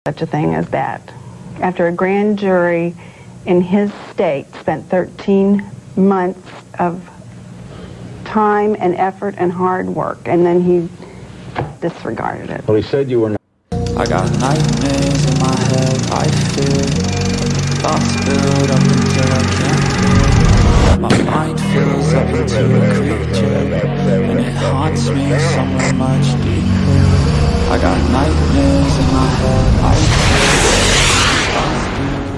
such a thing as that. After a grand jury in his state spent 13 months of time and effort and hard work, and then he disregarded it. Well, he said you were not. I got nightmares in my head, I fear thoughts build up until I can't. My mind fills up into a creature, and it haunts me somewhere much deeper. I got nightmares in my head, I fear.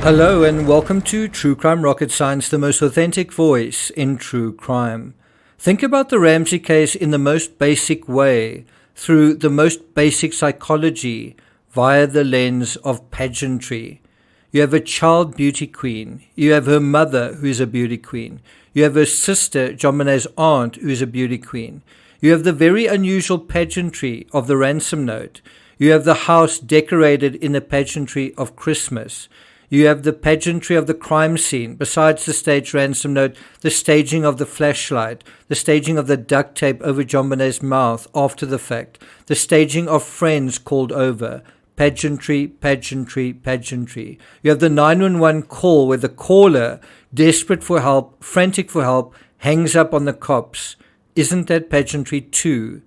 Hello and welcome to True Crime Rocket Science, the most authentic voice in true crime. Think about the Ramsey case in the most basic way, through the most basic psychology, via the lens of pageantry. You have a child beauty queen. You have her mother, who is a beauty queen. You have her sister, JONBENET's aunt, who is a beauty queen. You have the very unusual pageantry of the ransom note. You have the house decorated in the pageantry of Christmas. You have the pageantry of the crime scene, besides the staged ransom note, the staging of the flashlight, the staging of the duct tape over JONBENET's mouth after the fact, the staging of friends called over. Pageantry, pageantry, pageantry. You have the 911 call where the caller, desperate for help, frantic for help, hangs up on the cops. Isn't that pageantry too?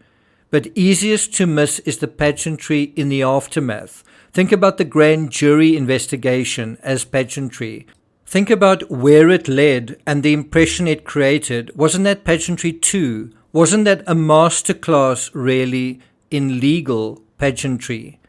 But easiest to miss is the pageantry in the aftermath. Think about the grand jury investigation as pageantry. Think about where it led and the impression it created. Wasn't that pageantry too? Wasn't that a masterclass really in legal pageantry?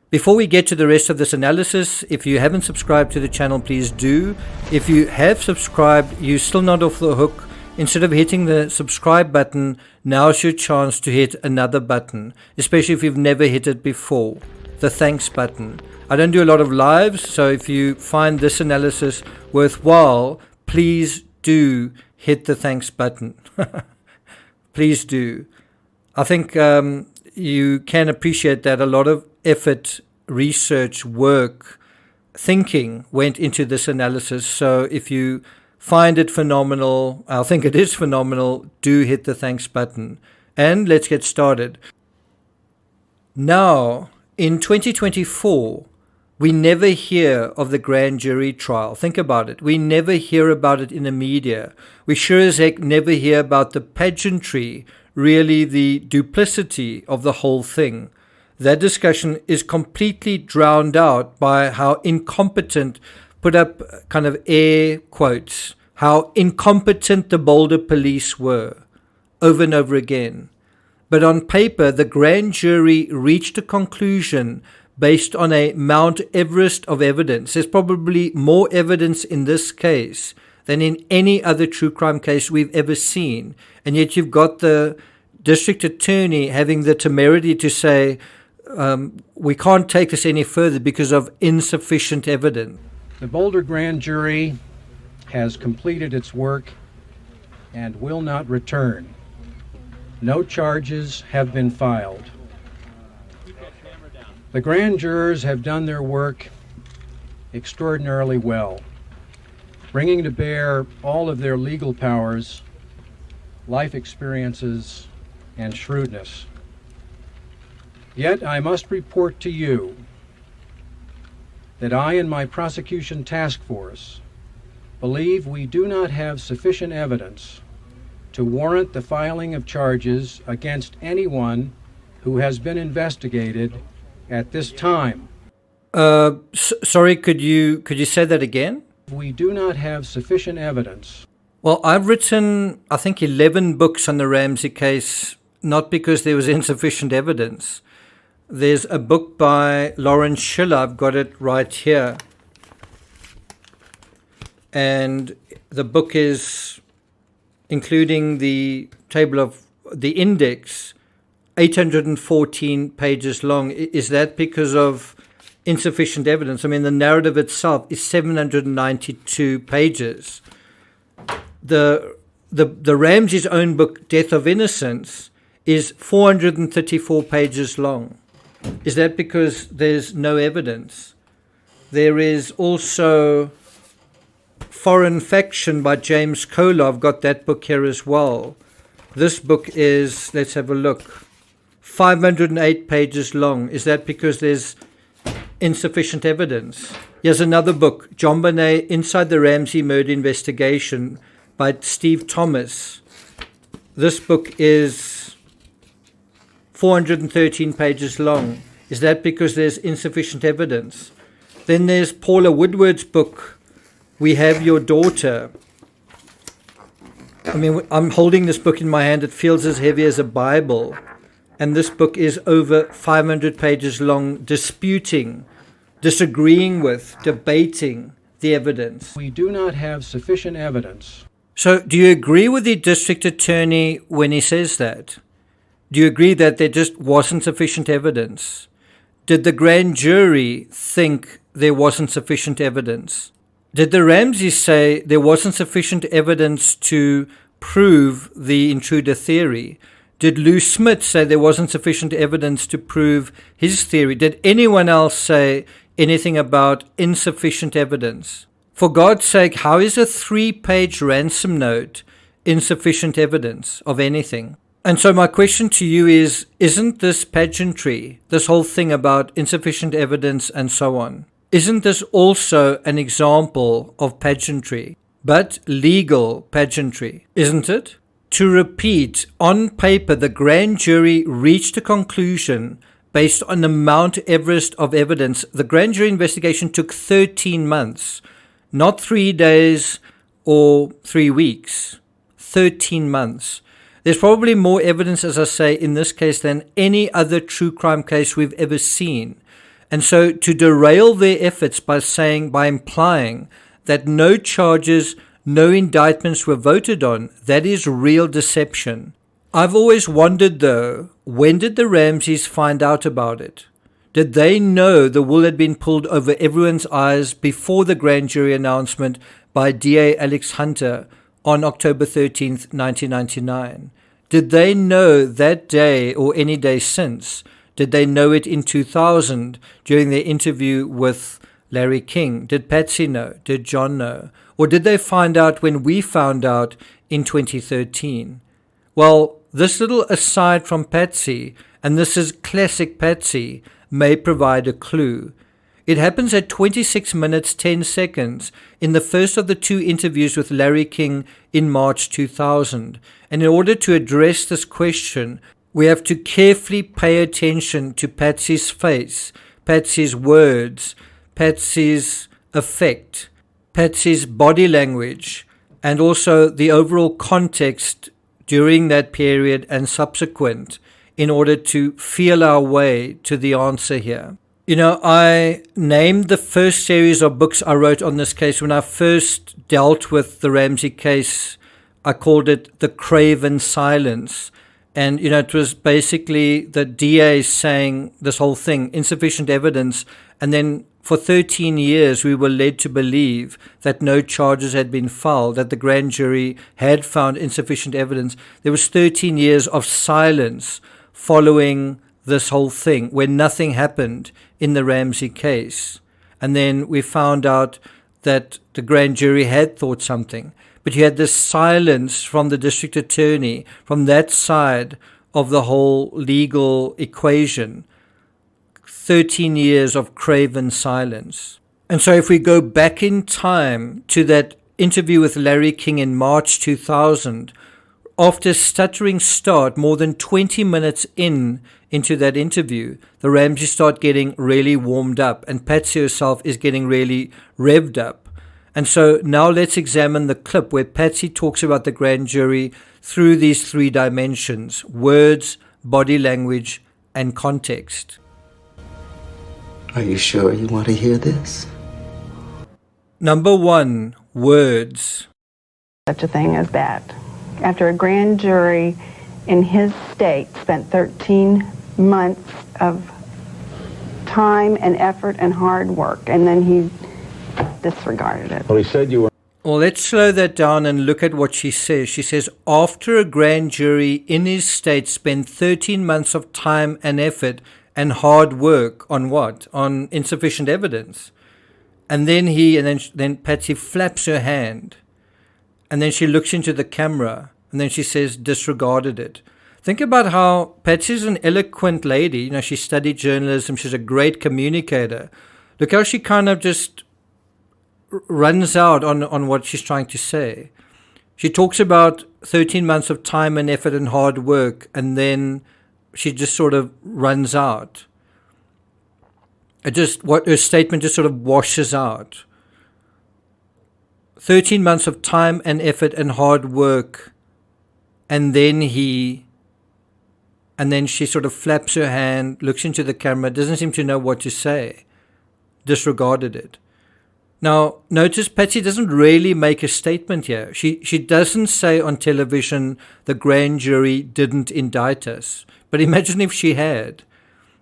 Before we get to the rest of this analysis, if you haven't subscribed to the channel, please do. If you have subscribed, you're still not off the hook. Instead of hitting the subscribe button, now's your chance to hit another button, especially if you've never hit it before, the thanks button. I don't do a lot of lives, so if you find this analysis worthwhile, please do hit the thanks button. Please do. I think you can appreciate that a lot of effort, research, work, thinking went into this analysis. So if you find it phenomenal, I think it is phenomenal, do hit the thanks button. And let's get started. Now, in 2024, we never hear of the grand jury trial. Think about it. We never hear about it in the media. We sure as heck never hear about the pageantry, really the duplicity of the whole thing. That discussion is completely drowned out by how incompetent, put up kind of air quotes, how incompetent the Boulder police were over and over again. But on paper, the grand jury reached a conclusion based on a Mount Everest of evidence. There's probably more evidence in this case than in any other true crime case we've ever seen. And yet you've got the district attorney having the temerity to say, we can't take this any further because of insufficient evidence. The Boulder grand jury has completed its work and will not return. No charges have been filed. The grand jurors have done their work extraordinarily well, bringing to bear all of their legal powers, life experiences, and shrewdness. Yet I must report to you that I and my prosecution task force believe we do not have sufficient evidence to warrant the filing of charges against anyone who has been investigated at this time. Sorry, could you say that again? We do not have sufficient evidence. Well, I've written, I think, 11 books on the Ramsey case, not because there was insufficient evidence. There's a book by Lawrence Schiller, I've got it right here. And the book is, including the table of the index, 814 pages long. Is that because of insufficient evidence? I mean, the narrative itself is 792 pages. The Ramsey's own book, Death of Innocence, is 434 pages long. Is that because there's no evidence? There is also Foreign Faction by James Kohler. I've got that book here as well. This book is, let's have a look, 508 pages long. Is that because there's insufficient evidence. Here's another book, JONBENET, Inside the Ramsey Murder Investigation by Steve Thomas. This book is 413 pages long. Is that because there's insufficient evidence? Then there's Paula Woodward's book, We Have Your Daughter. I mean, I'm holding this book in my hand. It feels as heavy as a Bible. And this book is over 500 pages long, disputing, disagreeing with, debating the evidence. We do not have sufficient evidence. So do you agree with the district attorney when he says that? Do you agree that there just wasn't sufficient evidence? Did the grand jury think there wasn't sufficient evidence? Did the Ramseys say there wasn't sufficient evidence to prove the intruder theory? Did Lou Smith say there wasn't sufficient evidence to prove his theory? Did anyone else say anything about insufficient evidence? For God's sake, how is a 3-page ransom note insufficient evidence of anything? And so my question to you is, isn't this pageantry, this whole thing about insufficient evidence and so on, isn't this also an example of pageantry, but legal pageantry, isn't it? To repeat, on paper, the grand jury reached a conclusion based on the Mount Everest of evidence. The grand jury investigation took 13 months, not 3 days or 3 weeks, 13 months. There's probably more evidence, as I say, in this case than any other true crime case we've ever seen. And so to derail their efforts by implying that no charges, no indictments were voted on, that is real deception. I've always wondered, though, when did the Ramseys find out about it? Did they know the wool had been pulled over everyone's eyes before the grand jury announcement by DA Alex Hunter on October 13th, 1999? Did they know that day or any day since? Did they know it in 2000 during their interview with Larry King? Did Patsy know? Did John know? Or did they find out when we found out in 2013? Well, this little aside from Patsy, and this is classic Patsy, may provide a clue. It happens at 26 minutes 10 seconds in the first of the 2 interviews with Larry King in March 2000. And in order to address this question, we have to carefully pay attention to Patsy's face, Patsy's words, Patsy's effect, Patsy's body language, and also the overall context during that period and subsequent in order to feel our way to the answer here. You know, I named the first series of books I wrote on this case when I first dealt with the Ramsey case. I called it The Craven Silence. And, you know, it was basically the DA saying this whole thing, insufficient evidence. And then for 13 years, we were led to believe that no charges had been filed, that the grand jury had found insufficient evidence. There was 13 years of silence following this whole thing where nothing happened in the Ramsey case. And then we found out that the grand jury had thought something. But you had this silence from the district attorney, from that side of the whole legal equation. 13 years of craven silence. And so if we go back in time to that interview with Larry King in March 2000, after a stuttering start, more than 20 minutes into that interview, the Ramseys start getting really warmed up, and Patsy herself is getting really revved up. And so now let's examine the clip where Patsy talks about the grand jury through these 3 dimensions: words, body language, and context. Are you sure you want to hear this? Number 1, words. Such a thing as that. After a grand jury in his state spent 13 months of time and effort and hard work, and then he disregarded it. Well, he said you were. Well, let's slow that down and look at what she says. She says, after a grand jury in his state spent 13 months of time and effort and hard work on what? On insufficient evidence. And then Patsy flaps her hand. And then she looks into the camera. And then she says, disregarded it. Think about how Patsy's an eloquent lady. You know, she studied journalism. She's a great communicator. Look how she kind of just runs out on what she's trying to say. She talks about 13 months of time and effort and hard work, and then she just sort of runs out. What her statement just sort of washes out. 13 months of time and effort and hard work, and then she sort of flaps her hand, looks into the camera, doesn't seem to know what to say, disregarded it. Now, notice Patsy doesn't really make a statement here. She doesn't say on television, the grand jury didn't indict us. But imagine if she had.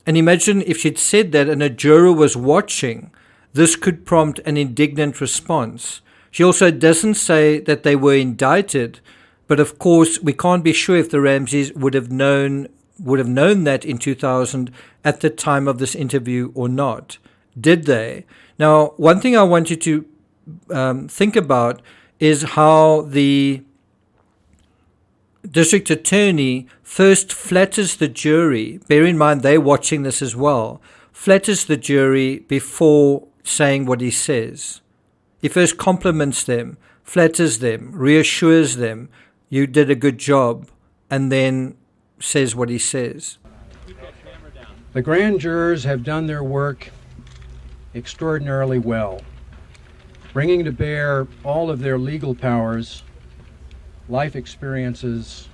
And imagine if she'd said that and a juror was watching. This could prompt an indignant response. She also doesn't say that they were indicted. But of course, we can't be sure if the Ramseys would have known that in 2000 at the time of this interview or not. Did they? Now, one thing I want you to think about is how the district attorney first flatters the jury. Bear in mind, they're watching this as well. Flatters the jury before saying what he says. He first compliments them, flatters them, reassures them, you did a good job, and then says what he says. The grand jurors have done their work extraordinarily well, bringing to bear all of their legal powers, life experiences,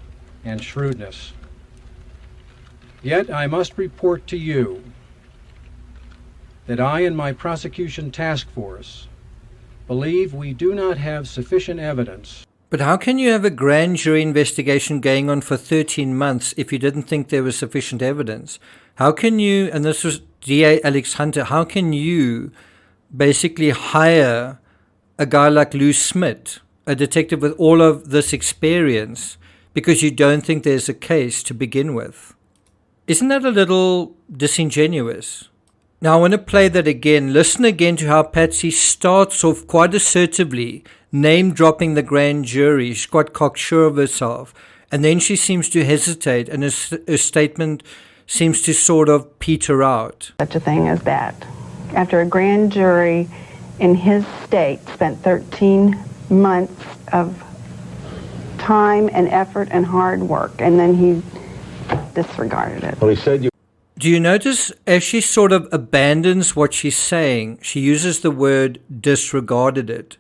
and shrewdness. Yet I must report to you that I and my prosecution task force believe we do not have sufficient evidence. But how can you have a grand jury investigation going on for 13 months if you didn't think there was sufficient evidence? How can you, and this was DA Alex Hunter, how can you basically hire a guy like Lou Smith, a detective with all of this experience, because you don't think there's a case to begin with? Isn't that a little disingenuous? Now I want to play that again. Listen again to how Patsy starts off quite assertively, name-dropping the grand jury. She's quite cocksure of herself. And then she seems to hesitate, and her statement seems to sort of peter out. Such a thing as that. After a grand jury in his state spent 13 months of time and effort and hard work, and then he disregarded it. Well, he said you. Do you notice as she sort of abandons what she's saying, she uses the word disregarded it?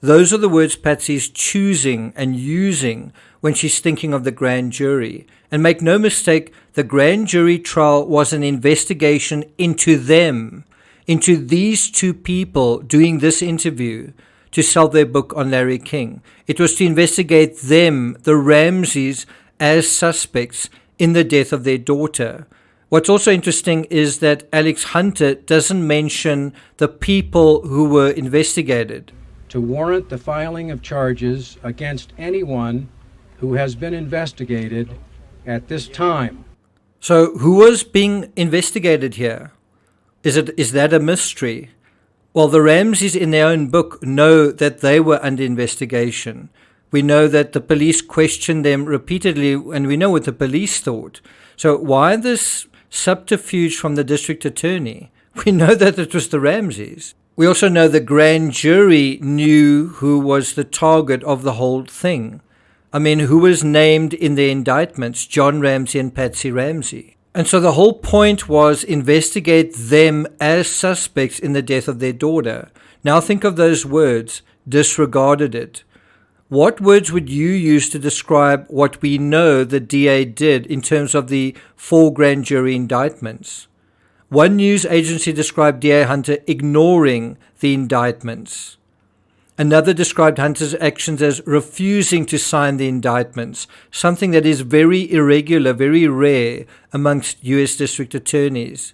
Those are the words Patsy's choosing and using when she's thinking of the grand jury. And make no mistake, the grand jury trial was an investigation into them, into these two people doing this interview to sell their book on Larry King. It was to investigate them, the Ramseys, as suspects in the death of their daughter. What's also interesting is that Alex Hunter doesn't mention the people who were investigated. To warrant the filing of charges against anyone who has been investigated at this time. So who was being investigated here? Is that a mystery? Well, the Ramseys in their own book know that they were under investigation. We know that the police questioned them repeatedly, and we know what the police thought. So why this subterfuge from the district attorney? We know that it was the Ramseys. We also know the grand jury knew who was the target of the whole thing. I mean, who was named in the indictments? John Ramsey and Patsy Ramsey. And so the whole point was investigate them as suspects in the death of their daughter. Now think of those words, disregarded it. What words would you use to describe what we know the DA did in terms of the 4 grand jury indictments? One news agency described DA Hunter ignoring the indictments. Another described Hunter's actions as refusing to sign the indictments, something that is very irregular, very rare amongst U.S. district attorneys.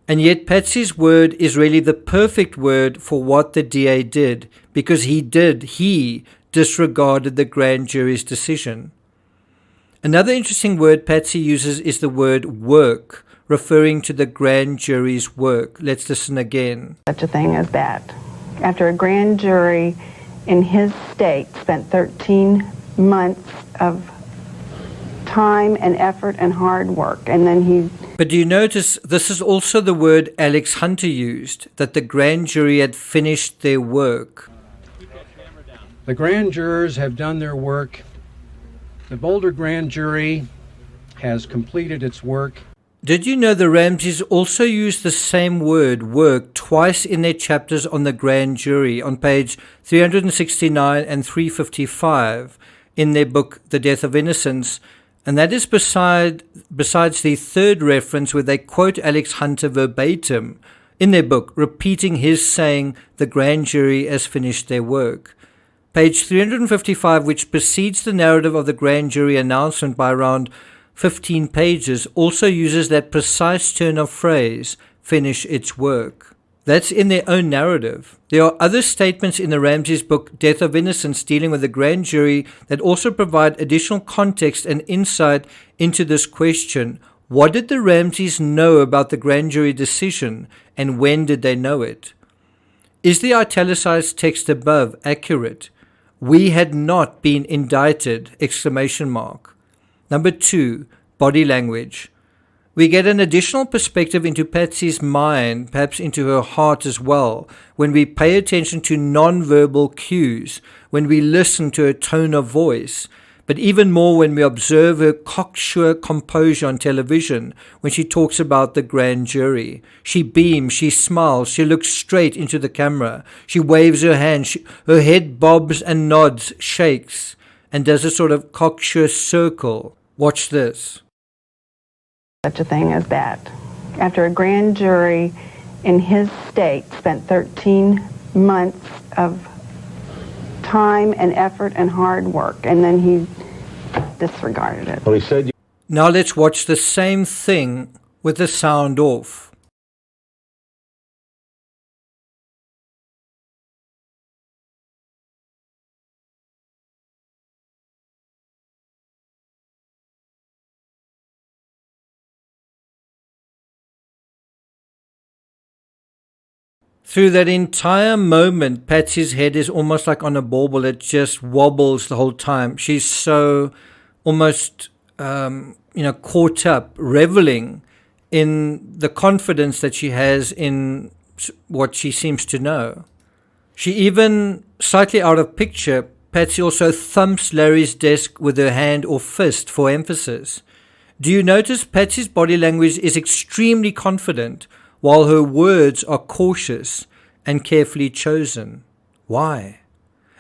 And yet Patsy's word is really the perfect word for what the DA did, because he disregarded the grand jury's decision. Another interesting word Patsy uses is the word work, referring to the grand jury's work. Let's listen again. Such a thing as that. After a grand jury in his state spent 13 months of time and effort and hard work. And then he... But do you notice this is also the word Alex Hunter used, that the grand jury had finished their work? The grand jurors have done their work. The Boulder grand jury has completed its work. Did you know the Ramseys also use the same word, work, twice in their chapters on the grand jury, on page 369 and 355 in their book, The Death of Innocence, and that is besides the third reference where they quote Alex Hunter verbatim in their book, repeating his saying, the grand jury has finished their work. Page 355, which precedes the narrative of the grand jury announcement by around 15 pages, also uses that precise turn of phrase, finish its work. That's in their own narrative. There are other statements in the Ramsey's book, Death of Innocence, dealing with the grand jury that also provide additional context and insight into this question. What did the Ramseys know about the grand jury decision, and when did they know it? Is the italicized text above accurate? We had not been indicted! Exclamation mark. Number 2, body language. We get an additional perspective into Patsy's mind, perhaps into her heart as well, when we pay attention to non-verbal cues, when we listen to her tone of voice, but even more when we observe her cocksure composure on television when she talks about the grand jury. She beams, she smiles, she looks straight into the camera, she waves her hand, her head bobs and nods, shakes, and does a sort of cocksure circle. Watch this. Such a thing as that. After a grand jury in his state spent 13 months of time and effort and hard work, and then he disregarded it. Well, he said... Now let's watch the same thing with the sound off. Through that entire moment, Patsy's head is almost like on a bauble. It just wobbles the whole time. She's so almost, caught up, reveling in the confidence that she has in what she seems to know. She even, slightly out of picture, Patsy also thumps Larry's desk with her hand or fist for emphasis. Do you notice Patsy's body language is extremely confident, while her words are cautious and carefully chosen? Why?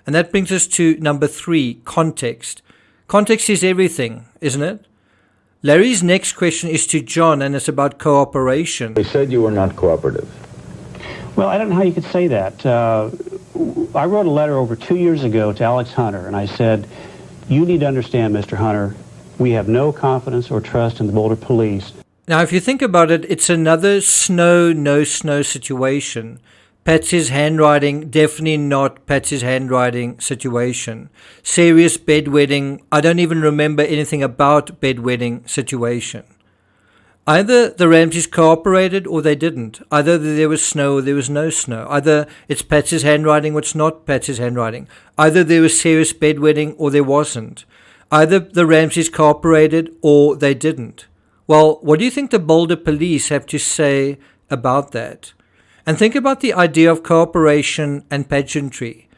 And that brings us to number 3, context. Context is everything, isn't it? Larry's next question is to John, and it's about cooperation. He said you were not cooperative. Well, I don't know how you could say that. I wrote a letter over 2 years ago to Alex Hunter, and I said, you need to understand, Mr. Hunter, we have no confidence or trust in the Boulder police. Now, if you think about it, it's another snow, no snow situation. Patsy's handwriting, definitely not Patsy's handwriting situation. Serious bedwetting, I don't even remember anything about bedwetting situation. Either the Ramseys cooperated or they didn't. Either there was snow or there was no snow. Either it's Patsy's handwriting or it's not Patsy's handwriting. Either there was serious bedwetting or there wasn't. Either the Ramseys cooperated or they didn't. Well, what do you think the Boulder police have to say about that? And think about the idea of cooperation and pageantry.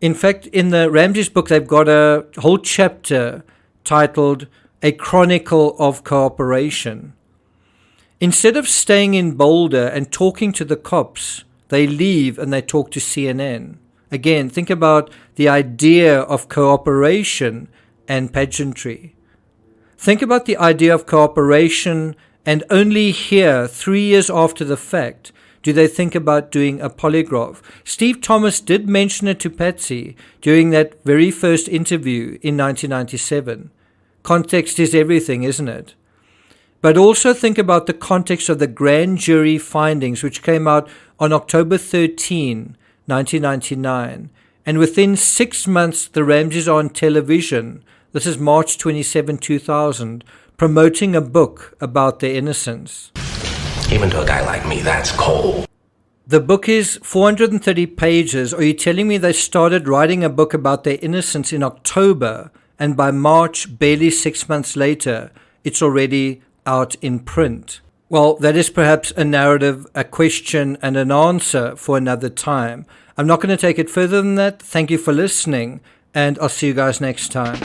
In fact, in the Ramsey's book, they've got a whole chapter titled A Chronicle of Cooperation. Instead of staying in Boulder and talking to the cops, they leave and they talk to CNN. Again, think about the idea of cooperation and pageantry. Think about the idea of cooperation, and only here, 3 years after the fact, do they think about doing a polygraph. Steve Thomas did mention it to Patsy during that very first interview in 1997. Context is everything, isn't it? But also think about the context of the grand jury findings, which came out on October 13, 1999. And within 6 months, the Ramseys are on television. This is March 27, 2000, promoting a book about their innocence. Even to a guy like me, that's cold. The book is 430 pages. Are you telling me they started writing a book about their innocence in October and by March, barely 6 months later, it's already out in print. Well, that is perhaps a narrative, a question, and an answer for another time. I'm not going to take it further than that. Thank you for listening, and I'll see you guys next time.